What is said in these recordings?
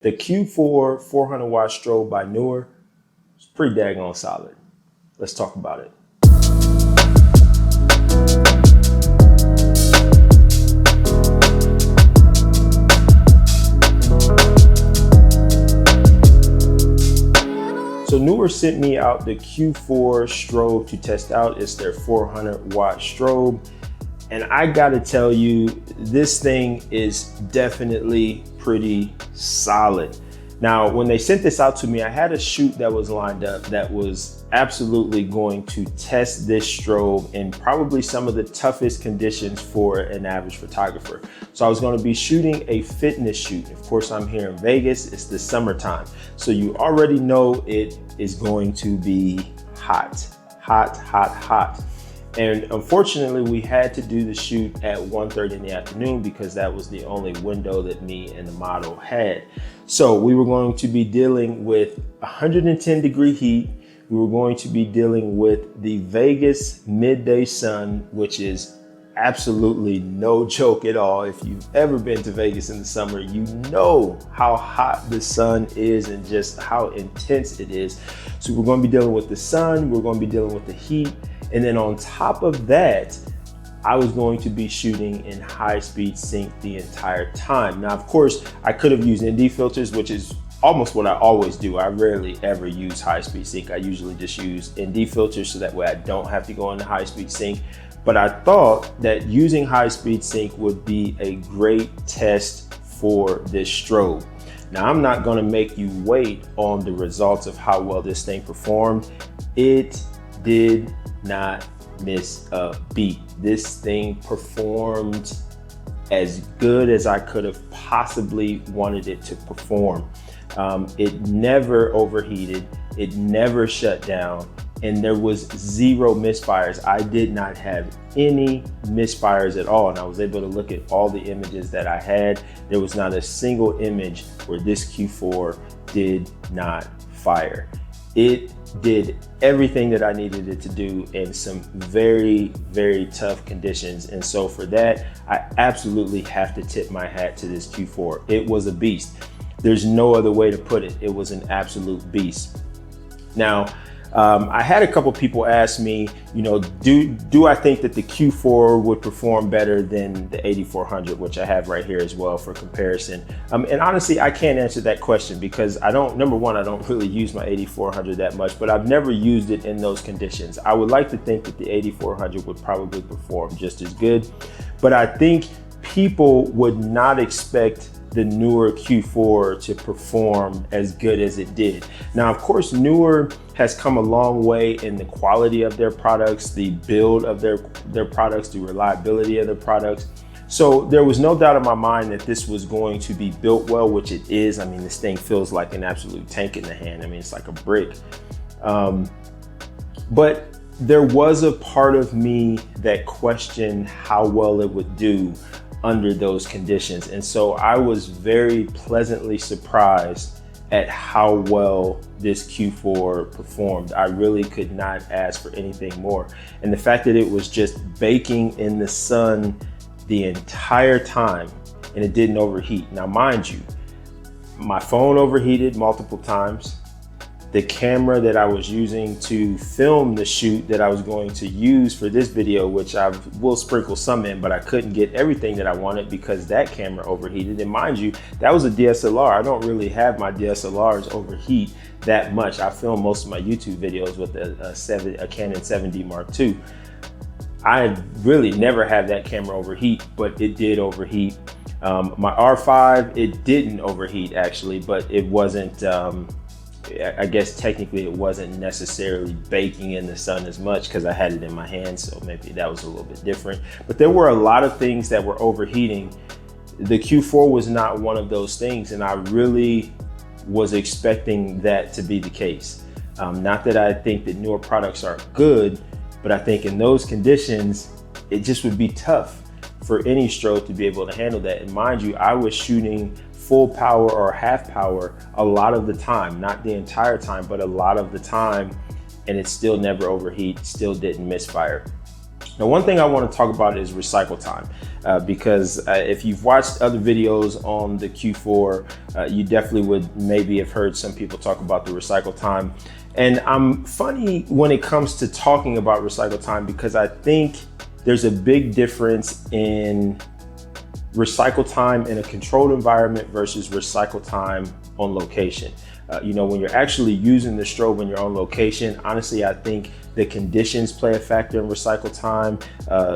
The Q4 400 watt strobe by Neewer is pretty daggone solid. Let's talk about it. So Neewer sent me out the Q4 strobe to test out. It's their 400 watt strobe. And I gotta tell you, this thing is definitely pretty solid. Now, when they sent this out to me, I had a shoot that was lined up that was absolutely going to test this strobe in probably some of the toughest conditions for an average photographer. So I was gonna be shooting a fitness shoot. Of course, I'm here in Vegas, it's the summertime. So you already know it is going to be hot, hot, hot, hot. And unfortunately, we had to do the shoot at 1:30 in the afternoon because that was the only window that me and the model had. So we were going to be dealing with 110 degree heat. We were going to be dealing with the Vegas midday sun, which is absolutely no joke at all. If you've ever been to Vegas in the summer, you know how hot the sun is and just how intense it is. So we're going to be dealing with the sun, we're going to be dealing with the heat. And then on top of that, I was going to be shooting in high-speed sync the entire time. Now, of course, I could have used ND filters, which is almost what I always do. I rarely ever use high-speed sync. I usually just use ND filters so that way I don't have to go into high-speed sync. But I thought that using high-speed sync would be a great test for this strobe. Now, I'm not gonna make you wait on the results of how well this thing performed. It did not miss a beat. This thing performed as good as I could have possibly wanted it to perform. It never overheated, it never shut down, and there was zero misfires. I did not have any misfires at all, and I was able to look at all the images that I had. There was not a single image where this Q4 did not fire. It did everything that I needed it to do in some very, very tough conditions. And so for that, I absolutely have to tip my hat to this Q4. It was a beast. There's no other way to put it. It was an absolute beast. Now, I had a couple people ask me, you know, do I think that the Q4 would perform better than the 8400, which I have right here as well for comparison. And honestly, I can't answer that question because number one, I don't really use my 8400 that much, but I've never used it in those conditions. I would like to think that the 8400 would probably perform just as good, but I think people would not expect the Neewer Q4 to perform as good as it did. Now, of course, Neewer has come a long way in the quality of their products, the build of their products, the reliability of their products. So there was no doubt in my mind that this was going to be built well, which it is. I mean, this thing feels like an absolute tank in the hand. I mean, it's like a brick. But there was a part of me that questioned how well it would do under those conditions. And so I was very pleasantly surprised at how well this Q4 performed. I really could not ask for anything more. And the fact that it was just baking in the sun the entire time and it didn't overheat. Now, mind you, my phone overheated multiple times. The camera that I was using to film the shoot that I was going to use for this video, which I will sprinkle some in, but I couldn't get everything that I wanted because that camera overheated. And mind you, that was a DSLR. I don't really have my DSLRs overheat that much. I film most of my YouTube videos with a Canon 7D Mark II. I really never had that camera overheat, but it did overheat. My R5, it didn't overheat actually, but it wasn't, I guess technically it wasn't necessarily baking in the sun as much because I had it in my hand, so maybe that was a little bit different. But there were a lot of things that were overheating. The Q4 was not one of those things, and I really was expecting that to be the case. Not that I think that Neewer products are good, but I think in those conditions, it just would be tough for any strobe to be able to handle that. And mind you, I was shooting full power or half power a lot of the time, not the entire time, but a lot of the time, and it still never overheat, still didn't misfire. Now, one thing I want to talk about is recycle time, because if you've watched other videos on the Q4, you definitely would maybe have heard some people talk about the recycle time. And I'm funny when it comes to talking about recycle time, because I think there's a big difference in recycle time in a controlled environment versus recycle time on location. You know, when you're actually using the strobe in your own location, honestly, I think the conditions play a factor in recycle time.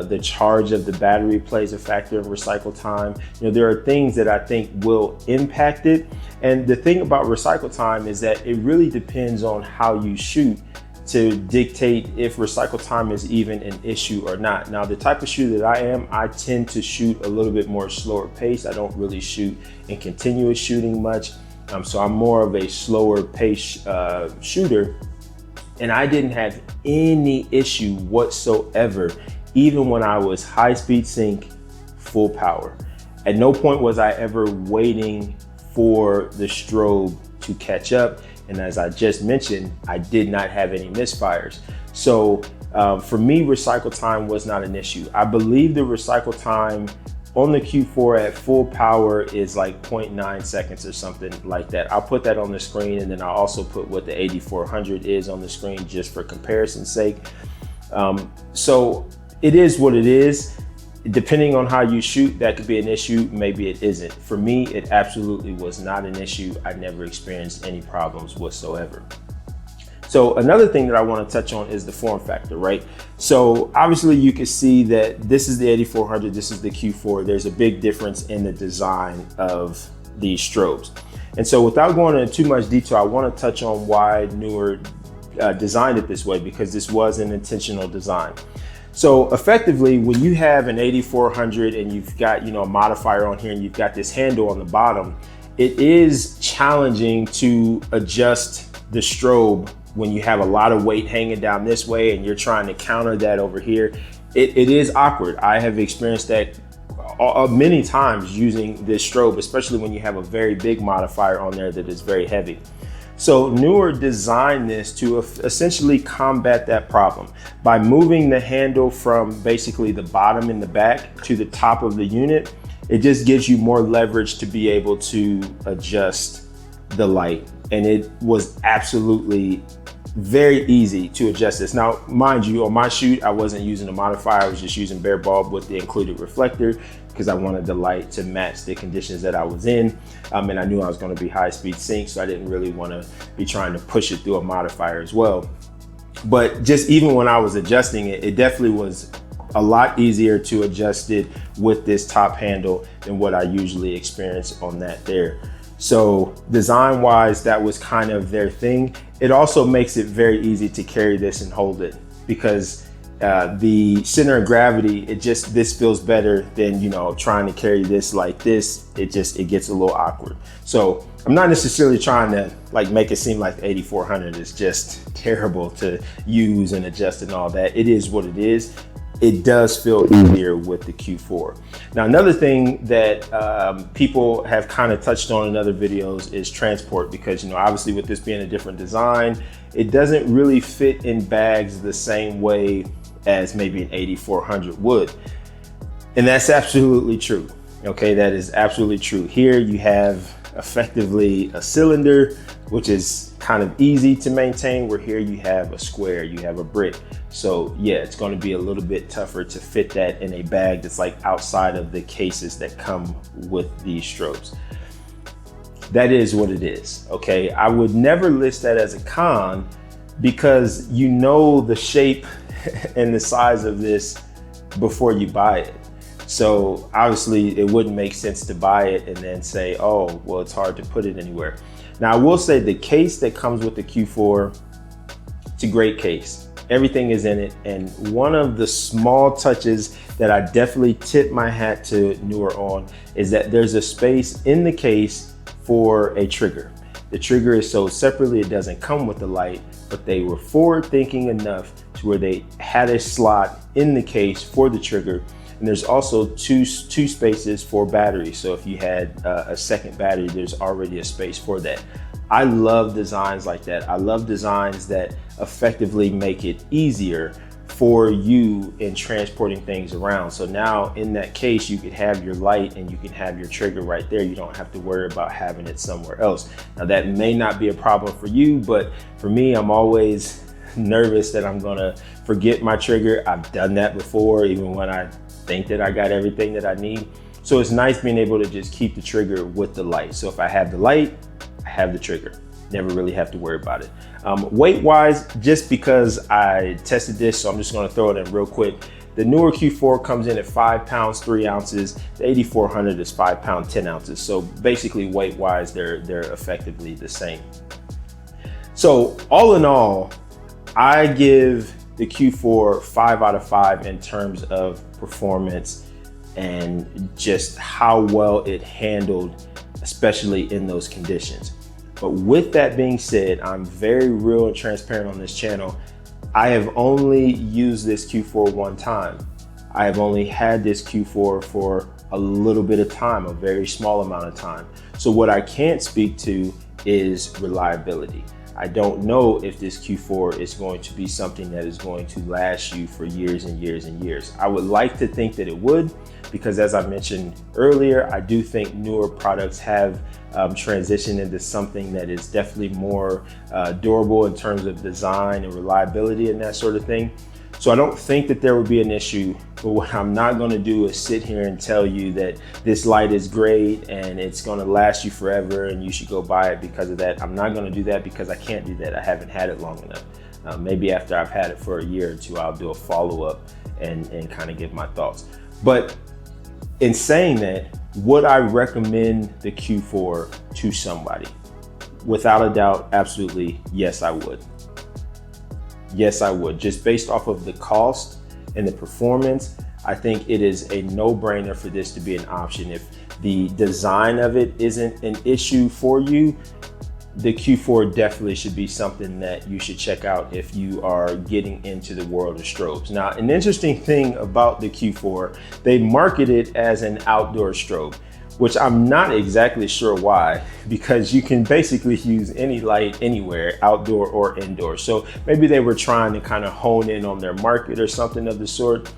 The charge of the battery plays a factor in recycle time. You know, there are things that I think will impact it. And the thing about recycle time is that it really depends on how you shoot to dictate if recycle time is even an issue or not. Now, the type of shooter that I am, I tend to shoot a little bit more slower pace. I don't really shoot in continuous shooting much. So I'm more of a slower pace shooter. And I didn't have any issue whatsoever, even when I was high speed sync, full power. At no point was I ever waiting for the strobe to catch up. And as I just mentioned, I did not have any misfires. So for me, recycle time was not an issue. I believe the recycle time on the Q4 at full power is like 0.9 seconds or something like that. I'll put that on the screen, and then I'll also put what the 8400 is on the screen just for comparison's sake. So it is what it is. Depending on how you shoot, that could be an issue, maybe it isn't. For me, it absolutely was not an issue. I never experienced any problems whatsoever. So another thing that I want to touch on is the form factor, right? So obviously you can see that this is the 8400, this is the Q4. There's a big difference in the design of these strobes. And so without going into too much detail, I want to touch on why Neewer designed it this way, because this was an intentional design. So effectively, when you have an 8400 and you've got, you know, a modifier on here and you've got this handle on the bottom, it is challenging to adjust the strobe when you have a lot of weight hanging down this way and you're trying to counter that over here. It is awkward. I have experienced that many times using this strobe, especially when you have a very big modifier on there that is very heavy. So Neewer designed this to essentially combat that problem by moving the handle from basically the bottom in the back to the top of the unit. It just gives you more leverage to be able to adjust the light. And it was absolutely very easy to adjust this. Now, mind you, on my shoot, I wasn't using a modifier. I was just using bare bulb with the included reflector because I wanted the light to match the conditions that I was in. And I knew I was going to be high speed sync, so I didn't really want to be trying to push it through a modifier as well. But just even when I was adjusting it, it definitely was a lot easier to adjust it with this top handle than what I usually experience on that there. So design wise, that was kind of their thing. It also makes it very easy to carry this and hold it, because the center of gravity, this feels better than, you know, trying to carry this like this. It gets a little awkward. So I'm not necessarily trying to like make it seem like the 8400 is just terrible to use and adjust and all that. It is what it is. It does feel easier with the Q4. Now, another thing that people have kind of touched on in other videos is transport, because, you know, obviously with this being a different design, it doesn't really fit in bags the same way as maybe an 8400 would. And that's absolutely true. Okay, that is absolutely true. Here you have effectively a cylinder, which is kind of easy to maintain, where here you have a square, you have a brick. So yeah, it's going to be a little bit tougher to fit that in a bag that's like outside of the cases that come with these strobes. That is what it is, okay? I would never list that as a con, because you know the shape and the size of this before you buy it. So obviously it wouldn't make sense to buy it and then say, oh, well, it's hard to put it anywhere. Now, I will say the case that comes with the Q4, it's a great case. Everything is in it. And one of the small touches that I definitely tip my hat to Neewer on is that there's a space in the case for a trigger. The trigger is sold separately. It doesn't come with the light, but they were forward thinking enough to where they had a slot in the case for the trigger. And there's also two spaces for batteries. So if you had a second battery, there's already a space for that. I love designs like that. I love designs that effectively make it easier for you in transporting things around. So now in that case, you could have your light and you can have your trigger right there. You don't have to worry about having it somewhere else. Now that may not be a problem for you, but for me, I'm always nervous that I'm gonna forget my trigger. I've done that before, even when I think that I got everything that I need. So it's nice being able to just keep the trigger with the light. So if I have the light, I have the trigger. Never really have to worry about it. Weight wise, just because I tested this, so I'm just gonna throw it in real quick. The Neewer Q4 comes in at 5 pounds, 3 ounces. The 8400 is 5 pounds, 10 ounces. So basically weight wise, they're effectively the same. So all in all, I give the Q4 5 out of 5 in terms of performance and just how well it handled, especially in those conditions. But with that being said, I'm very real and transparent on this channel. I have only used this Q4 one time. I have only had this Q4 for a little bit of time, a very small amount of time. So what I can't speak to is reliability. I don't know if this Q4 is going to be something that is going to last you for years and years and years. I would like to think that it would, because as I mentioned earlier, I do think newer products have transitioned into something that is definitely more durable in terms of design and reliability and that sort of thing. So I don't think that there would be an issue, but what I'm not gonna do is sit here and tell you that this light is great and it's gonna last you forever and you should go buy it because of that. I'm not gonna do that because I can't do that. I haven't had it long enough. Maybe after I've had it for a year or two, I'll do a follow-up and kind of give my thoughts. But in saying that, would I recommend the Q4 to somebody? Without a doubt, absolutely, yes, I would. Yes, I would. Just based off of the cost and the performance, I think it is a no-brainer for this to be an option. If the design of it isn't an issue for you, the Q4 definitely should be something that you should check out if you are getting into the world of strobes. Now, an interesting thing about the Q4, they market it as an outdoor strobe, which I'm not exactly sure why, because you can basically use any light anywhere, outdoor or indoor. So maybe they were trying to kind of hone in on their market or something of the sort.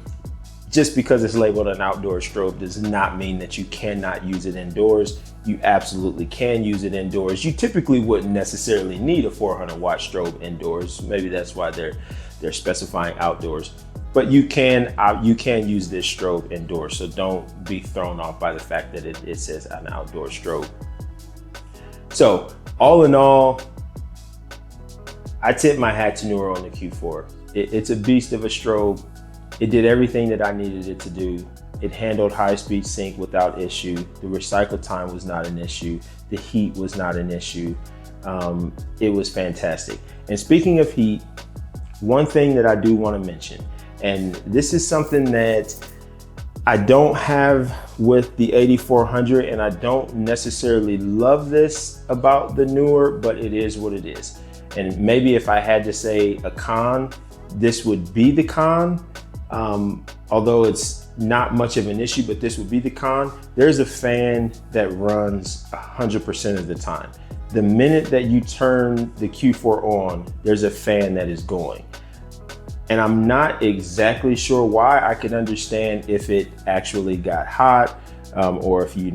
Just because it's labeled an outdoor strobe does not mean that you cannot use it indoors. You absolutely can use it indoors. You typically wouldn't necessarily need a 400 watt strobe indoors. Maybe that's why they're specifying outdoors. But you can use this strobe indoors, so don't be thrown off by the fact that it says an outdoor strobe. So all in all, I tip my hat to Neewer on the Q4. It's a beast of a strobe. It did everything that I needed it to do. It handled high-speed sync without issue. The recycle time was not an issue. The heat was not an issue. It was fantastic. And speaking of heat, one thing that I do want to mention, and this is something that I don't have with the 8400, and I don't necessarily love this about the Neewer, but it is what it is. And maybe if I had to say a con, this would be the con. Although it's not much of an issue, but this would be the con. There's a fan that runs 100% of the time. The minute that you turn the Q4 on, there's a fan that is going. And I'm not exactly sure why. I can understand if it actually got hot, or if you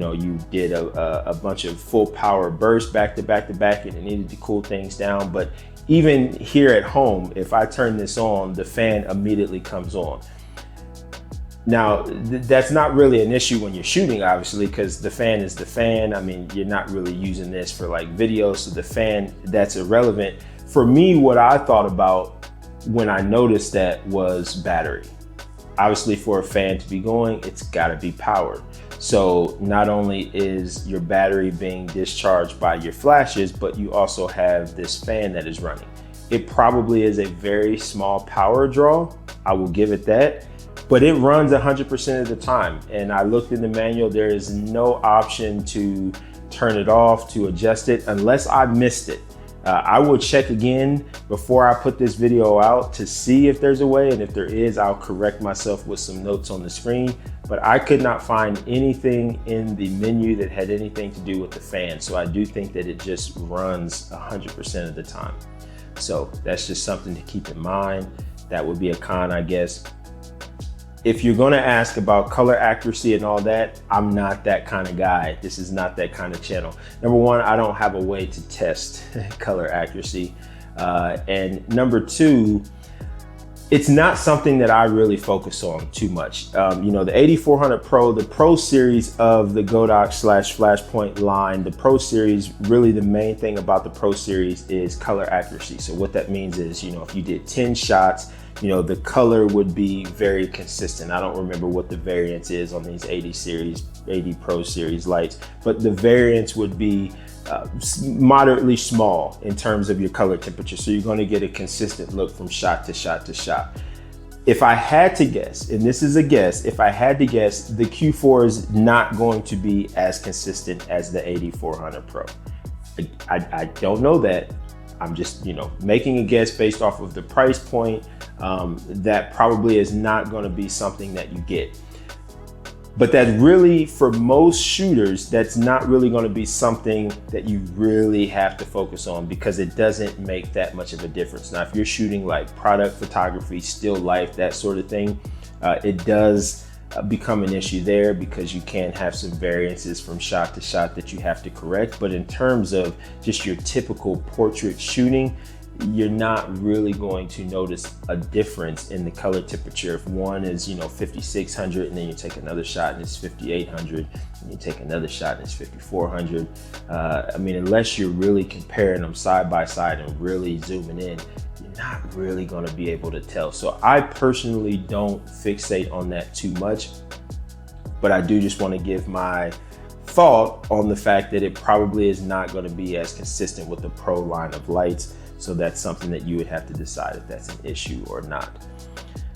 did a bunch of full power bursts back to back to back and it needed to cool things down. But even here at home, if I turn this on, the fan immediately comes on. Now, that's not really an issue when you're shooting, obviously, because the fan is the fan. I mean, you're not really using this for like video, so the fan, that's irrelevant. For me, what I thought about when I noticed that was battery. Obviously, for a fan to be going, it's gotta be powered. So not only is your battery being discharged by your flashes, but you also have this fan that is running. It probably is a very small power draw, I will give it that, but it runs 100% of the time. And I looked in the manual, there is no option to turn it off, to adjust it, unless I missed it. I will check again before I put this video out to see if there's a way, and if there is, I'll correct myself with some notes on the screen. But I could not find anything in the menu that had anything to do with the fan. So I do think that it just runs 100% of the time. So that's just something to keep in mind. That would be a con, I guess. If you're gonna ask about color accuracy and all that, I'm not that kind of guy. This is not that kind of channel. Number one, I don't have a way to test color accuracy. And number two, it's not something that I really focus on too much. You know, the 8400 Pro, the Pro series of the Godox / Flashpoint line, the Pro series, really the main thing about the Pro series is color accuracy. So what that means is, you know, if you did 10 shots, you know, the color would be very consistent. I don't remember what the variance is on these 80 Pro series lights, but the variance would be moderately small in terms of your color temperature. So you're going to get a consistent look from shot to shot to shot. If I had to guess, and this is a guess, if I had to guess, the Q4 is not going to be as consistent as the 8400 Pro. I don't know that. I'm just, you know, making a guess based off of the price point. That probably is not going to be something that you get. But that really, for most shooters, that's not really going to be something that you really have to focus on, because it doesn't make that much of a difference. Now, if you're shooting like product photography, still life, that sort of thing, it does become an issue there, because you can have some variances from shot to shot that you have to correct. But in terms of just your typical portrait shooting, you're not really going to notice a difference in the color temperature. If one is, you know, 5600 and then you take another shot and it's 5800 and you take another shot and it's 5400. I mean, unless you're really comparing them side by side and really zooming in, you're not really going to be able to tell. So I personally don't fixate on that too much, but I do just want to give my thought on the fact that it probably is not going to be as consistent with the Pro line of lights. So that's something that you would have to decide if that's an issue or not.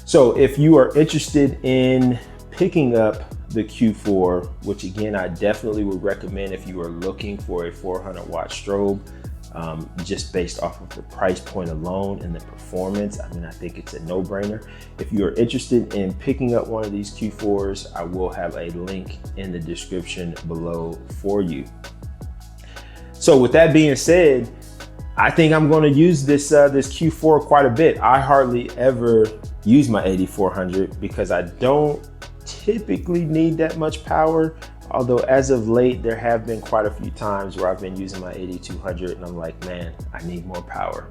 So if you are interested in picking up the Q4, which again, I definitely would recommend if you are looking for a 400 watt strobe, just based off of the price point alone and the performance, I mean, I think it's a no-brainer. If you are interested in picking up one of these Q4s, I will have a link in the description below for you. So with that being said, I think I'm going to use this Q4 quite a bit. I hardly ever use my 8400 because I don't typically need that much power. Although as of late, there have been quite a few times where I've been using my 8200 and I'm like, man, I need more power.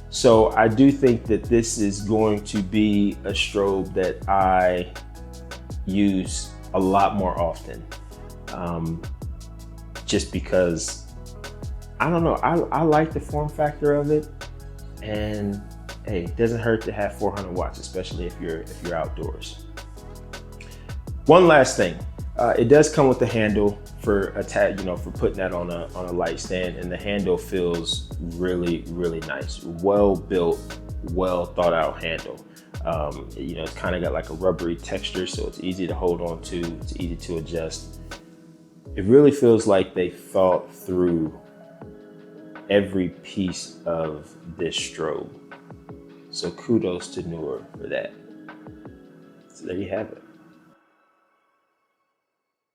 So I do think that this is going to be a strobe that I use a lot more often. Just because, I don't know, I like the form factor of it, and hey, it doesn't hurt to have 400 watts, especially if you're outdoors. One last thing, it does come with the handle for for putting that on a light stand, and the handle feels really, really nice. Well built, well thought out handle. It's kind of got like a rubbery texture, so it's easy to hold on to, it's easy to adjust. It really feels like they thought through every piece of this strobe. So kudos to Neewer for that. So there you have it.